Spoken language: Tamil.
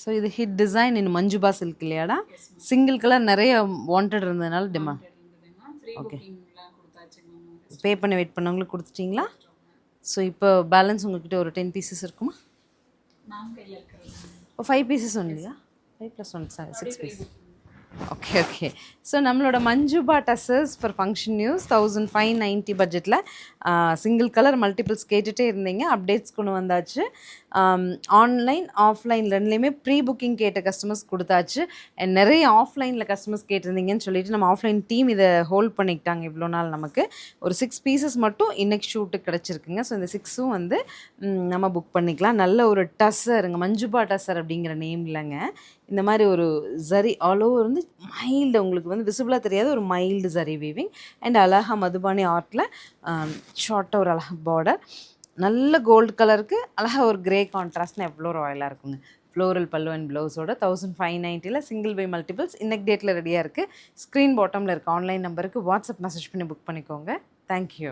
ஸோ இது ஹிட் டிசைன் இன் மஞ்சுபா சில்க் இல்லையாடா? சிங்கிள் கலர் நிறைய வாண்டட் இருந்ததுனால டிமாண்ட். ஓகே, பே பண்ணி வெயிட் பண்ணவங்களுக்கு கொடுத்துட்டிங்களா? ஸோ இப்போ பேலன்ஸ் உங்கள்கிட்ட ஒரு 10 பீசஸ் இருக்குமா? ஓ 5 பீசஸ் ஒன்லியா? 5 + 1 6 பீஸ். Okay okay. ஸோ நம்மளோட Manjubha tussars for function use 1590 பட்ஜெட்டில் சிங்கிள் கலர் மல்டிபிள்ஸ் கேட்டுகிட்டே இருந்தீங்க. அப்டேட்ஸ் கொண்டு வந்தாச்சு. ஆன்லைன் ஆஃப்லைன் ரெண்டுலேயுமே ப்ரீ புக்கிங் கேட்ட கஸ்டமர்ஸ் கொடுத்தாச்சு. அண்ட் நிறைய ஆஃப்லைனில் கஸ்டமர்ஸ் கேட்டிருந்தீங்கன்னு சொல்லிட்டு நம்ம ஆஃப்லைன் டீம் இதை ஹோல்ட் பண்ணிக்கிட்டாங்க இவ்வளோ நாள். நமக்கு ஒரு 6 பீசஸ் மட்டும் இன்னைக்கு ஷூட்டுக்கு கிடச்சிருக்குங்க. ஸோ இந்த 6ம் வந்து நம்ம புக் பண்ணிக்கலாம். நல்ல ஒரு டசருங்க, மஞ்சுபா டசர் அப்படிங்கிற நேம் இல்லைங்க. இந்த மாதிரி ஒரு ஜரி ஆல் ஓவர் வந்து மைல்டு, உங்களுக்கு வந்து விசிபிளாக தெரியாத ஒரு மைல்டு ஜரி வீவிங் அண்ட் அழகா மதுபானி ஆர்ட்டில் ஷார்ட்டாக ஒரு அழகா பார்டர், நல்ல கோல்டு கலருக்கு அழகா ஒரு கிரே கான்ட்ராஸ்ட்னு எவ்வளோ ராயலாக இருக்குங்க. ஃப்ளோரல் பல்லு அண்ட் ப்ளவுஸோட 1590 சிங்கிள் பை மல்டிபிள்ஸ் இன்னைக்கு டேட்டில் ரெடியாக இருக்குது. ஸ்க்ரீன் பாட்டமில் இருக்க ஆன்லைன் நம்பருக்கு வாட்ஸ்அப் மெசேஜ் பண்ணி புக் பண்ணிக்கோங்க. தேங்க்யூ.